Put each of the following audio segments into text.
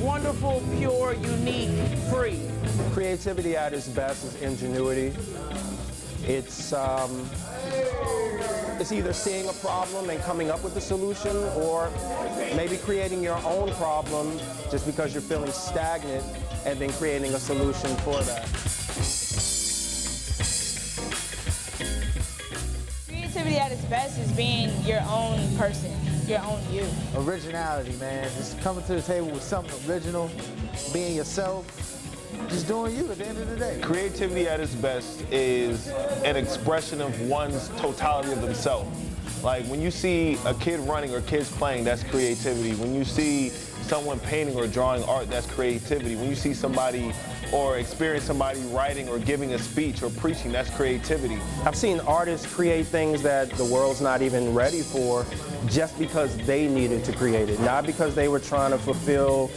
wonderful, pure, unique, free. Creativity at its best is ingenuity. It's either seeing a problem and coming up with a solution, or maybe creating your own problem just because you're feeling stagnant and then creating a solution for that. Creativity at its best is being your own person, your own you. Originality, man. Just coming to the table with something original, being yourself, just doing you at the end of the day. Creativity at its best is an expression of one's totality of themselves. Like when you see a kid running or kids playing, that's creativity. When you see someone painting or drawing art, that's creativity. When you see somebody or experience somebody writing or giving a speech or preaching, that's creativity. I've seen artists create things that the world's not even ready for just because they needed to create it, not because they were trying to fulfill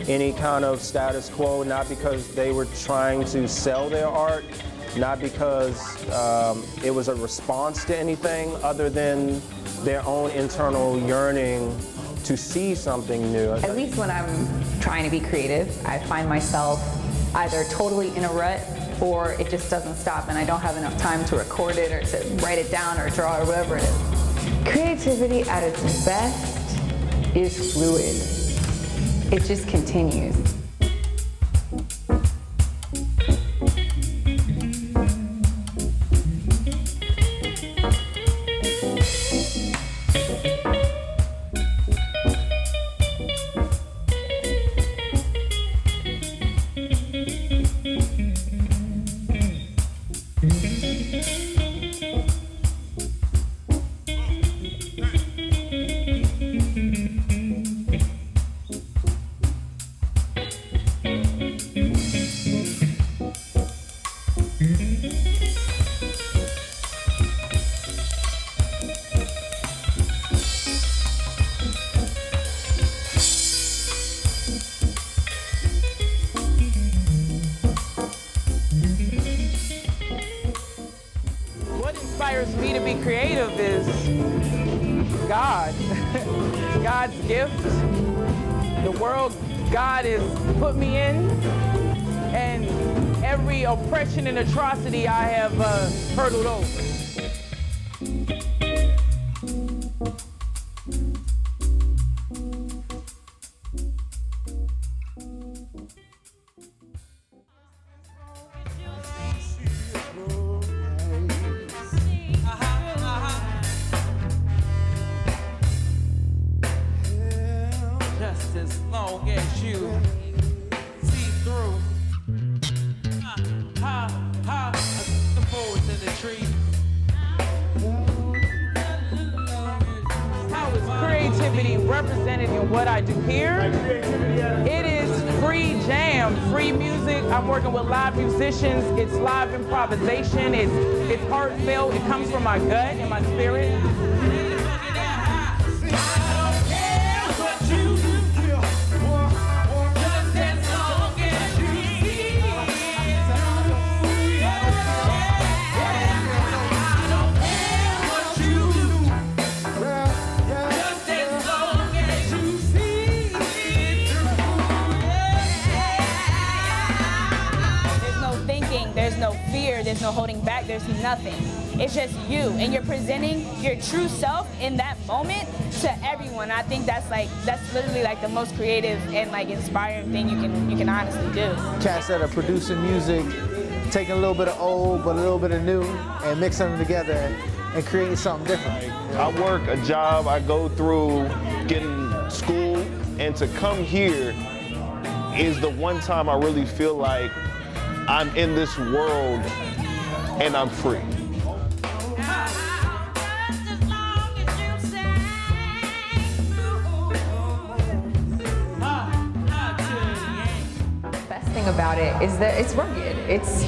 any kind of status quo, not because they were trying to sell their art, not because it was a response to anything other than their own internal yearning to see something new. At least when I'm trying to be creative, I find myself either totally in a rut or it just doesn't stop and I don't have enough time to record it or to write it down or draw or whatever it is. Creativity at its best is fluid. It just continues. Me to be creative is God. God's gift. The world God has put me in, and every oppression and atrocity I have hurdled over. As long as you see through. The forest in the tree. How is creativity represented in what I do here? It is free jam, free music. I'm working with live musicians. It's live improvisation. It's heartfelt. It comes from my gut and my spirit. There's no fear, there's no holding back, there's nothing. It's just you, and you're presenting your true self in that moment to everyone. I think that's literally like the most creative and like inspiring thing you can honestly do. Cats that are producing music, taking a little bit of old but a little bit of new and mixing them together and creating something different. I work a job, I go through getting school, and to come here is the one time I really feel like I'm in this world and I'm free. The best thing about it is that it's rugged. It's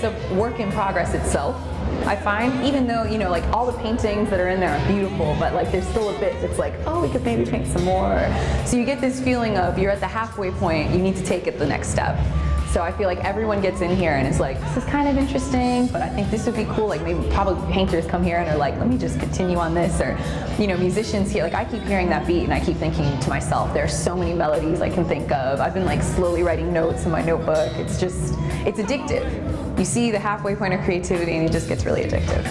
a work in progress itself. I find, even though, you know, like all the paintings that are in there are beautiful, but like there's still a bit that's like, oh, we could maybe paint some more. So you get this feeling of you're at the halfway point, you need to take it the next step. So I feel like everyone gets in here and is like, this is kind of interesting, but I think this would be cool. Like maybe probably painters come here and are like, let me just continue on this. Or, you know, musicians here, like I keep hearing that beat and I keep thinking to myself, there are so many melodies I can think of. I've been like slowly writing notes in my notebook. It's just, it's addictive. You see the halfway point of creativity and it just gets really addictive.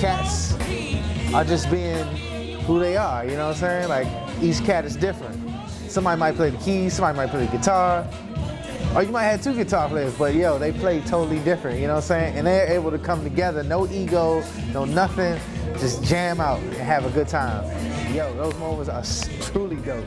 Cats are just being who they are, you know what I'm saying? Like, each cat is different. Somebody might play the keys, somebody might play the guitar, or you might have two guitar players, but yo, they play totally different, you know what I'm saying? And they're able to come together, no ego, no nothing, just jam out and have a good time. Yo, those moments are truly dope.